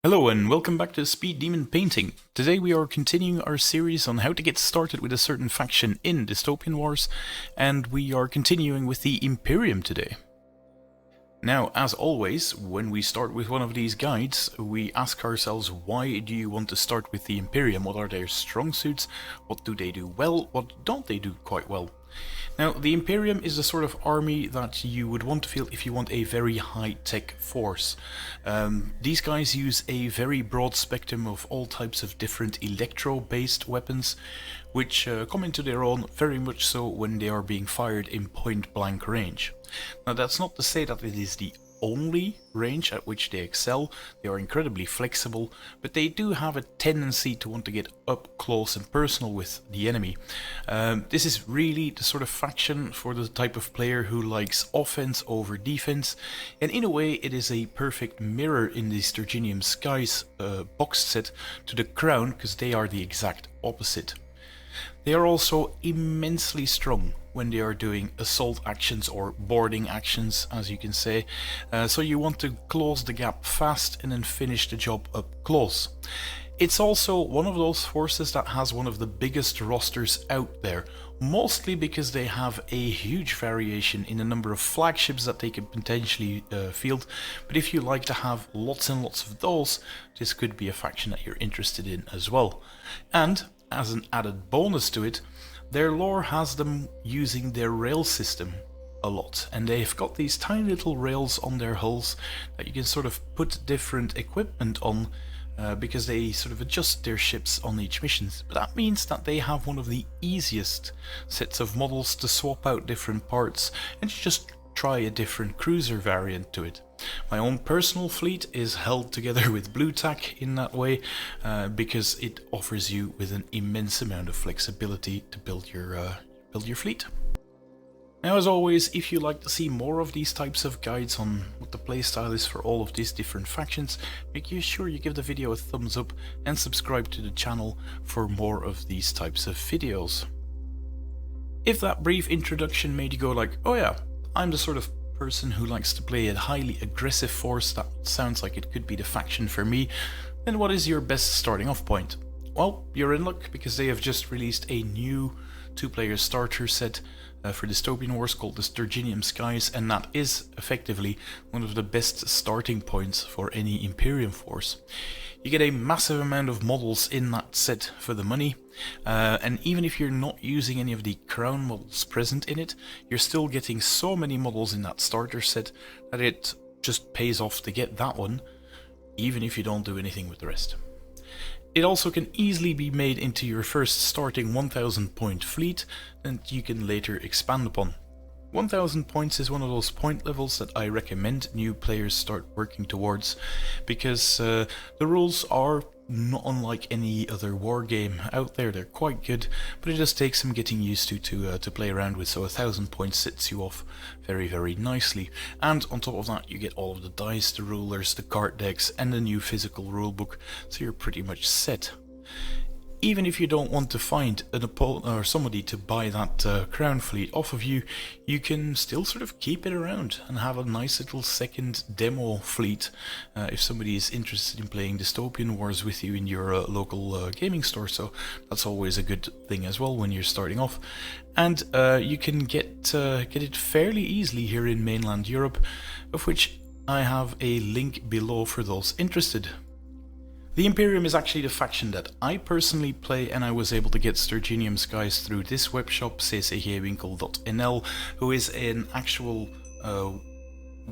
Hello and welcome back to Speed Demon Painting. Today we are continuing our series on how to get started with a certain faction in Dystopian Wars, and we are continuing with the Imperium today. Now, as always, when we start with one of these guides, we ask ourselves, why do you want to start with the Imperium? What are their strong suits? What do they do well? What don't they do quite well? Now, the Imperium is the sort of army that you would want to field if you want a very high-tech force. These guys use a very broad spectrum of all types of different electro-based weapons, which come into their own very much so when they are being fired in point-blank range. Now, that's not to say that it is the only range at which they excel. They are incredibly flexible, but they do have a tendency to want to get up close and personal with the enemy. This is really the sort of faction for the type of player who likes offense over defense, and in a way it is a perfect mirror in the Sturginium Skies box set to the Crown, because they are the exact opposite. They are also immensely strong when they are doing assault actions or boarding actions, as you can say, so you want to close the gap fast and then finish the job up close. It's also one of those forces that has one of the biggest rosters out there, mostly because they have a huge variation in the number of flagships that they can potentially field, but if you like to have lots and lots of those, this could be a faction that you're interested in as well. And as an added bonus to it, their lore has them using their rail system a lot, and they've got these tiny little rails on their hulls that you can sort of put different equipment on, because they sort of adjust their ships on each mission. But that means that they have one of the easiest sets of models to swap out different parts and just try a different cruiser variant to it. My own personal fleet is held together with blue tack in that way, because it offers you with an immense amount of flexibility to build your fleet. Now, as always, if you like to see more of these types of guides on what the playstyle is for all of these different factions, make sure you give the video a thumbs up and subscribe to the channel for more of these types of videos. If that brief introduction made you go like, oh yeah, I'm the sort of person who likes to play a highly aggressive force that sounds like it could be the faction for me, then what is your best starting off point? Well, you're in luck, because they have just released a new 2-player starter set for Dystopian Wars called the Sturginium Skies, and that is effectively one of the best starting points for any Imperium force. You get a massive amount of models in that set for the money, and even if you're not using any of the Crown models present in it, you're still getting so many models in that starter set that it just pays off to get that one, even if you don't do anything with the rest. It also can easily be made into your first starting 1000 point fleet that you can later expand upon. 1000 points is one of those point levels that I recommend new players start working towards, because the rules are not unlike any other war game out there. They're quite good, but it just takes some getting used to play around with, so 1000 points sets you off very, very nicely. And on top of that, you get all of the dice, the rulers, the card decks, and the new physical rulebook, so you're pretty much set. Even if you don't want to find an opponent or somebody to buy that Crown fleet off of you, you can still sort of keep it around and have a nice little second demo fleet if somebody is interested in playing Dystopian Wars with you in your local gaming store. So that's always a good thing as well when you're starting off. And you can get it fairly easily here in mainland Europe, of which I have a link below for those interested. The Imperium is actually the faction that I personally play, and I was able to get Sturginium Skies through this webshop, ccgwinkel.nl, who is an actual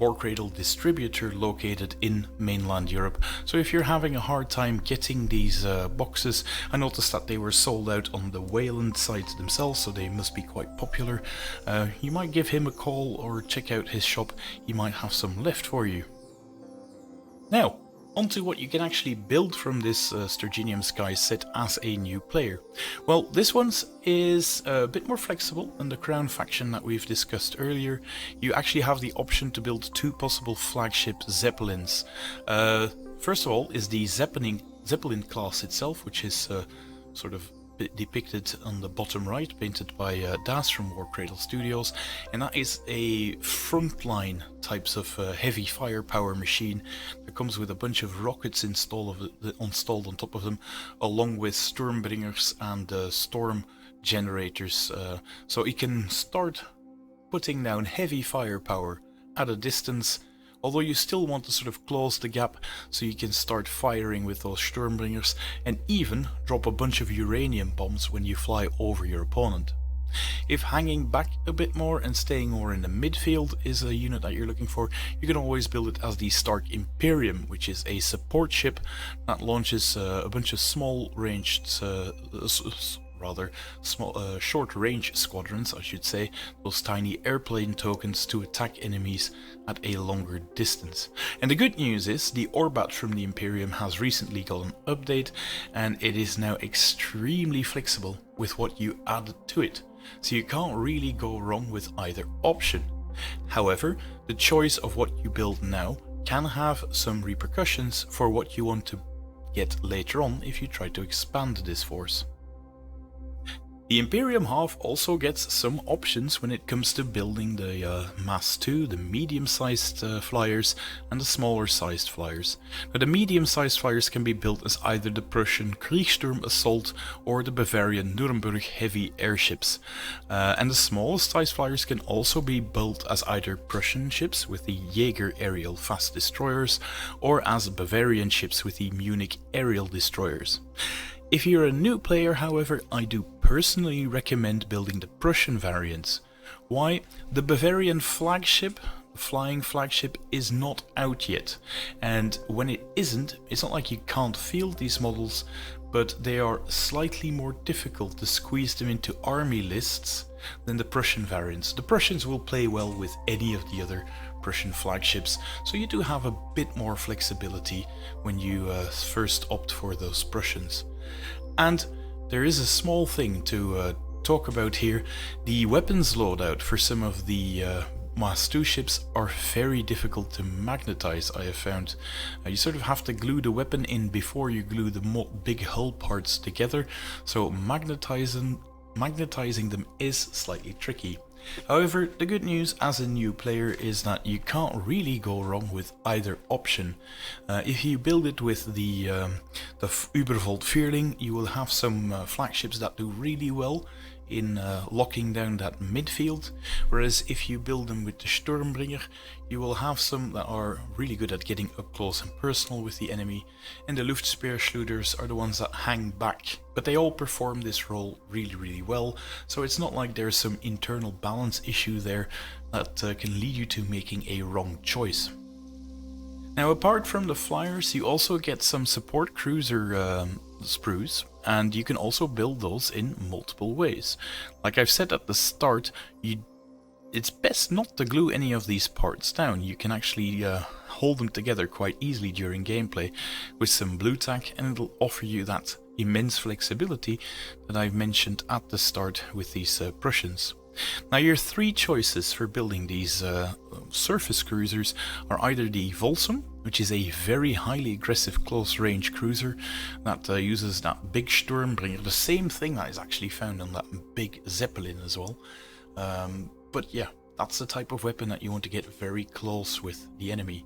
Warcradle distributor located in mainland Europe. So if you're having a hard time getting these boxes, I noticed that they were sold out on the Wayland site themselves, so they must be quite popular. You might give him a call or check out his shop, he might have some left for you. Now, onto what you can actually build from this Sturginium Skies set as a new player. Well, this one is a bit more flexible than the Crown faction that we've discussed earlier. You actually have the option to build 2 possible flagship Zeppelins. First of all is the Zeppelin class itself, which is sort of depicted on the bottom right, painted by Das from War Cradle Studios, and that is a frontline types of heavy firepower machine that comes with a bunch of rockets installed on top of them, along with Stormbringers and storm generators, so it can start putting down heavy firepower at a distance, although you still want to sort of close the gap so you can start firing with those Sturmbringers and even drop a bunch of uranium bombs when you fly over your opponent. If hanging back a bit more and staying more in the midfield is a unit that you're looking for, you can always build it as the Stark Imperium, which is a support ship that launches a bunch of short-range squadrons, I should say, those tiny airplane tokens to attack enemies at a longer distance. And the good news is the Orbat from the Imperium has recently got an update, and it is now extremely flexible with what you add to it, so you can't really go wrong with either option. However, the choice of what you build now can have some repercussions for what you want to get later on if you try to expand this force. The Imperium half also gets some options when it comes to building the Mass 2, the medium-sized flyers, and the smaller-sized flyers. Now, the medium-sized flyers can be built as either the Prussian Kriegssturm Assault or the Bavarian Nuremberg heavy airships. And the smallest-sized flyers can also be built as either Prussian ships with the Jaeger aerial fast destroyers, or as Bavarian ships with the Munich aerial destroyers. If you're a new player, however, I do personally recommend building the Prussian variants. Why? The Bavarian flagship, flying flagship, is not out yet, and when it isn't, it's not like you can't field these models, but they are slightly more difficult to squeeze them into army lists than the Prussian variants. The Prussians will play well with any of the other Prussian flagships, so you do have a bit more flexibility when you first opt for those Prussians. And there is a small thing to talk about here. The weapons loadout for some of the Mass 2 ships are very difficult to magnetize, I have found. You sort of have to glue the weapon in before you glue the big hull parts together, so magnetizing them is slightly tricky. However, the good news as a new player is that you can't really go wrong with either option. If you build it with the Übervolt Vierling, you will have some flagships that do really well in locking down that midfield, whereas if you build them with the Sturmbringer, you will have some that are really good at getting up close and personal with the enemy, and the Luftspeerschleuders are the ones that hang back, but they all perform this role really well, so it's not like there's some internal balance issue there that can lead you to making a wrong choice. Now, apart from the flyers, you also get some support cruiser sprues, and you can also build those in multiple ways. Like I've said at the start, it's best not to glue any of these parts down. You can actually hold them together quite easily during gameplay with some blue tack, and it'll offer you that immense flexibility that I've mentioned at the start with these Prussians. Now, your three choices for building these surface cruisers are either the Volsum, which is a very highly aggressive close-range cruiser that uses that big Sturmbringer, the same thing that is actually found on that big Zeppelin as well. But yeah, that's the type of weapon that you want to get very close with the enemy,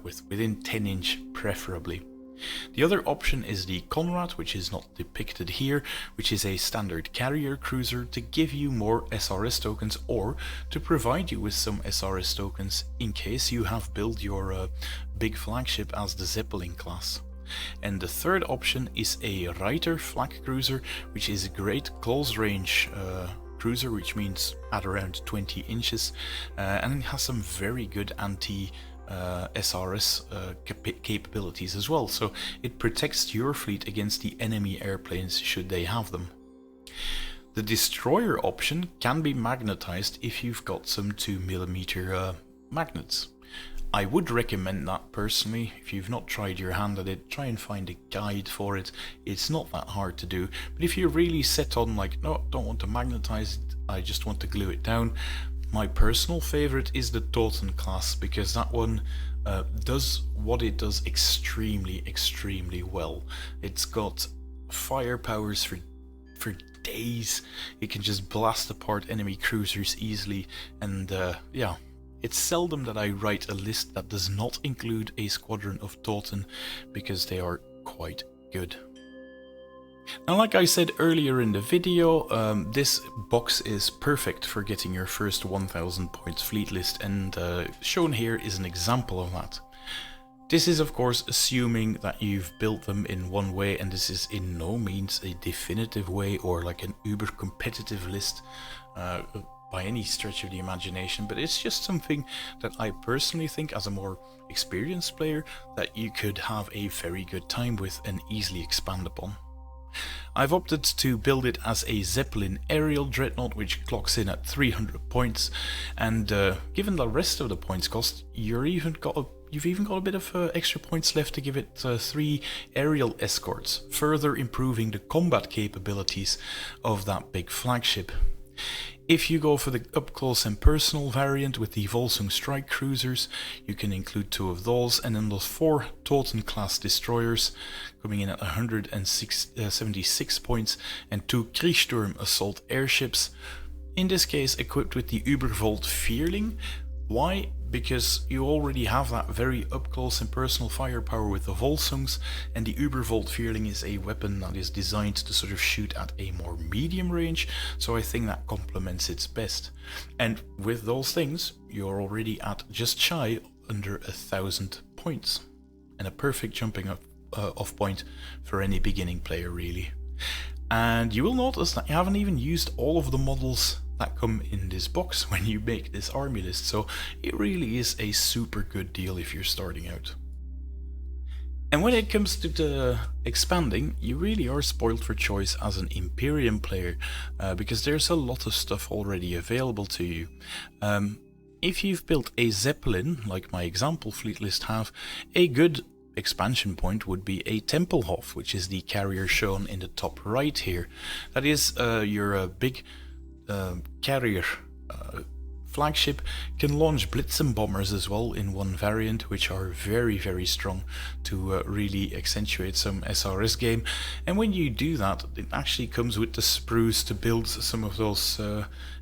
within 10-inch preferably. The other option is the Conrad, which is not depicted here, which is a standard carrier cruiser to give you more SRS tokens or to provide you with some SRS tokens in case you have built your big flagship as the Zeppelin class. And the third option is a Reiter flag cruiser, which is a great close range cruiser, which means at around 20 inches, and it has some very good anti SRS capabilities as well, so it protects your fleet against the enemy airplanes should they have them. The destroyer option can be magnetized if you've got some 2mm magnets. I would recommend that personally. If you've not tried your hand at it, try and find a guide for it. It's not that hard to do, but if you're really set on like, no, don't want to magnetize it, I just want to glue it down, my personal favorite is the Toten class, because that one does what it does extremely well. It's got fire powers for for days. It can just blast apart enemy cruisers easily, and yeah, it's seldom that I write a list that does not include a squadron of Toten, because they are quite good. Now, like I said earlier in the video, this box is perfect for getting your first 1000 points fleet list, and shown here is an example of that. This is of course assuming that you've built them in one way, and this is in no means a definitive way or like an uber competitive list by any stretch of the imagination, but it's just something that I personally think, as a more experienced player, that you could have a very good time with and easily expand upon. I've opted to build it as a Zeppelin aerial dreadnought, which clocks in at 300 points, and given the rest of the points cost, you've even got a bit of extra points left to give it 3 aerial escorts, further improving the combat capabilities of that big flagship. If you go for the up close and personal variant with the Volsung strike cruisers, you can include 2 of those, and then those 4 Toten class destroyers coming in at 176 points, and 2 Kriegssturm assault airships, in this case equipped with the Übervolt Vierling. Why? Because you already have that very up close and personal firepower with the Volsungs, and the Übervolt Vierling is a weapon that is designed to sort of shoot at a more medium range, so I think that complements its best. And with those things, you're already at just shy under 1000 points, and a perfect jumping off point for any beginning player really. And you will notice that you haven't even used all of the models that come in this box when you make this army list, so it really is a super good deal if you're starting out. And when it comes to the expanding, you really are spoiled for choice as an Imperium player, because there's a lot of stuff already available to you. If you've built a Zeppelin, like my example fleet list have, a good expansion point would be a Tempelhof, which is the carrier shown in the top right here. That is your big carrier flagship. Can launch Blitzen bombers as well in one variant, which are very strong to really accentuate some SRS game. And when you do that, it actually comes with the sprues to build some of those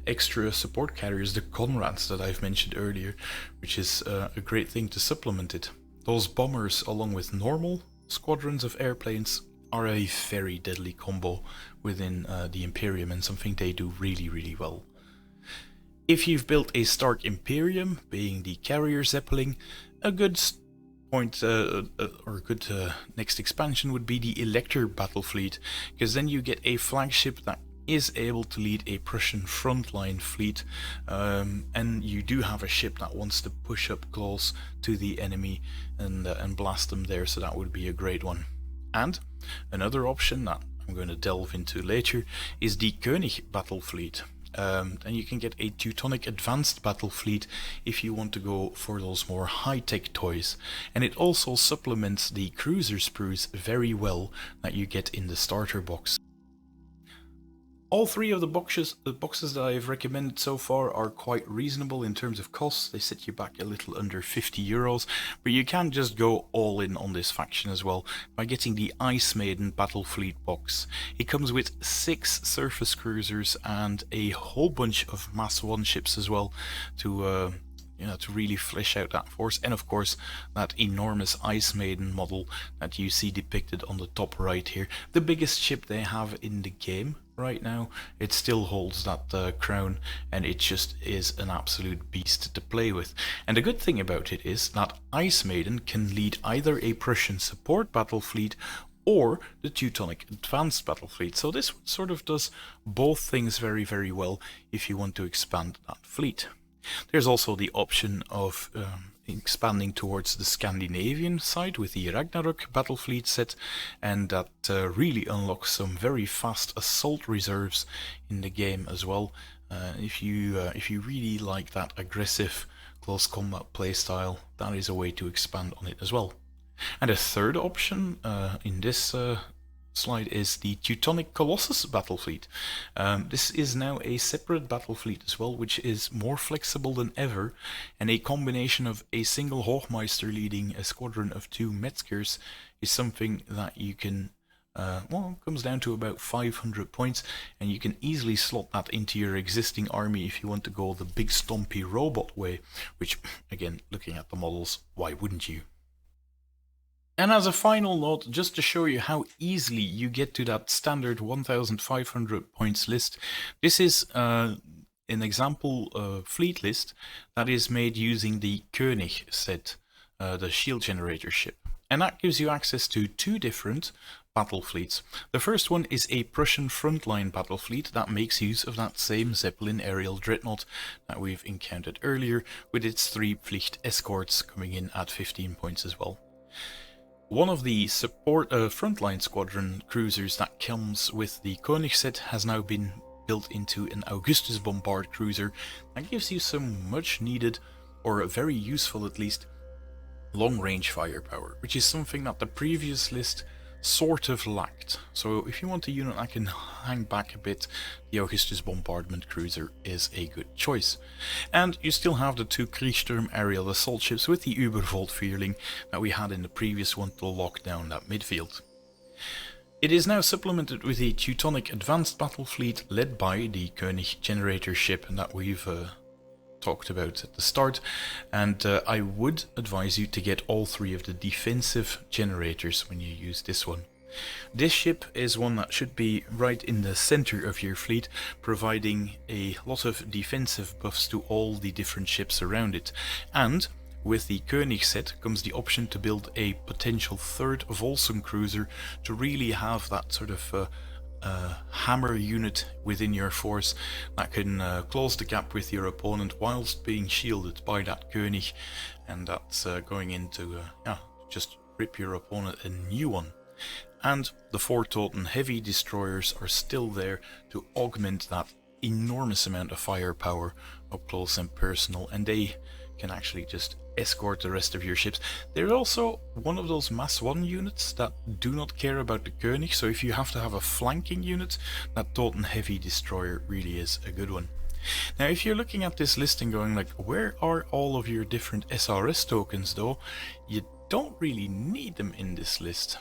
extra support carriers, the Conrads that I've mentioned earlier, which is a great thing to supplement it. Those bombers, along with normal squadrons of airplanes, are a very deadly combo within the Imperium, and something they do really well. If you've built a Stark Imperium, being the carrier Zeppelin, a good point or good next expansion would be the Elector battle fleet, because then you get a flagship that is able to lead a Prussian frontline fleet, and you do have a ship that wants to push up close to the enemy and blast them there, so that would be a great one. And another option that I'm going to delve into later is the König battle fleet. And you can get a Teutonic advanced battle fleet if you want to go for those more high-tech toys, and it also supplements the cruiser sprues very well that you get in the starter box. All 3 of the boxes that I've recommended so far are quite reasonable in terms of costs. They set you back a little under 50 euros, but you can just go all in on this faction as well by getting the Ice Maiden Battle Fleet box. It comes with 6 surface cruisers and a whole bunch of Mass 1 ships as well to really flesh out that force, and of course that enormous Ice Maiden model that you see depicted on the top right here, the biggest ship they have in the game right now. It still holds that crown, and it just is an absolute beast to play with. And the good thing about it is that Ice Maiden can lead either a Prussian support battle fleet or the Teutonic advanced battle fleet, so this sort of does both things very well if you want to expand that fleet. There's also the option of expanding towards the Scandinavian side with the Ragnarok battle fleet set, and that really unlocks some very fast assault reserves in the game as well. If you really like that aggressive close combat playstyle, that is a way to expand on it as well. And a third option in this slide is the Teutonic Colossus battle fleet. This is now a separate battle fleet as well, which is more flexible than ever, and a combination of a single Hochmeister leading a squadron of 2 Metzgers is something that you can well, it comes down to about 500 points, and you can easily slot that into your existing army if you want to go the big stompy robot way, which, again, looking at the models, why wouldn't you? And as a final note, just to show you how easily you get to that standard 1500 points list, this is an example fleet list that is made using the König set, the shield generator ship. And that gives you access to two different battle fleets. The first one is a Prussian frontline battle fleet that makes use of that same Zeppelin aerial dreadnought that we've encountered earlier, with its 3 Pflicht escorts coming in at 15 points as well. One of the support frontline squadron cruisers that comes with the König set has now been built into an Augustus bombard cruiser that gives you some much needed, or very useful at least, long range firepower, which is something that the previous list sort of lacked. So if you want a unit that can hang back a bit, the Augustus bombardment cruiser is a good choice. And you still have the 2 Kriegssturm aerial assault ships with the Übervolt Vierling that we had in the previous one to lock down that midfield. It is now supplemented with a Teutonic advanced battle fleet led by the König generator ship that we've talked about at the start, and I would advise you to get all 3 of the defensive generators when you use this one. This ship is one that should be right in the center of your fleet, providing a lot of defensive buffs to all the different ships around it, and with the König set comes the option to build a potential 3rd Volsung cruiser to really have that sort of hammer unit within your force that can close the gap with your opponent whilst being shielded by that König, and that's going into just rip your opponent a new one. And the 4 Toten heavy destroyers are still there to augment that enormous amount of firepower up close and personal, and they can actually just escort the rest of your ships. They're also one of those Mass 1 units that do not care about the König, so if you have to have a flanking unit, that Toten heavy destroyer really is a good one. Now if you're looking at this list and going like, where are all of your different SRS tokens though, you don't really need them in this list.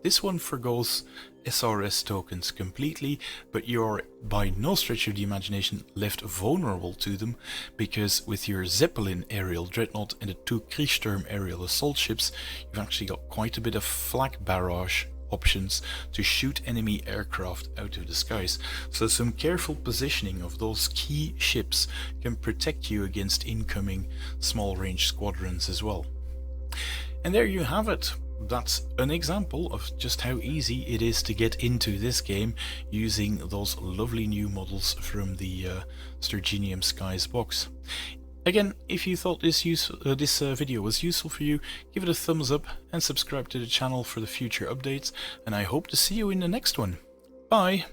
This one forgoes SRS tokens completely, but you're by no stretch of the imagination left vulnerable to them, because with your Zeppelin aerial dreadnought and the 2 Kriegssturm aerial assault ships, you've actually got quite a bit of flak barrage options to shoot enemy aircraft out of the skies. So some careful positioning of those key ships can protect you against incoming small range squadrons as well. And there you have it. That's an example of just how easy it is to get into this game using those lovely new models from the Sturginium Skies box. Again, if you thought this video was useful for you, give it a thumbs up and subscribe to the channel for the future updates, and I hope to see you in the next one. Bye!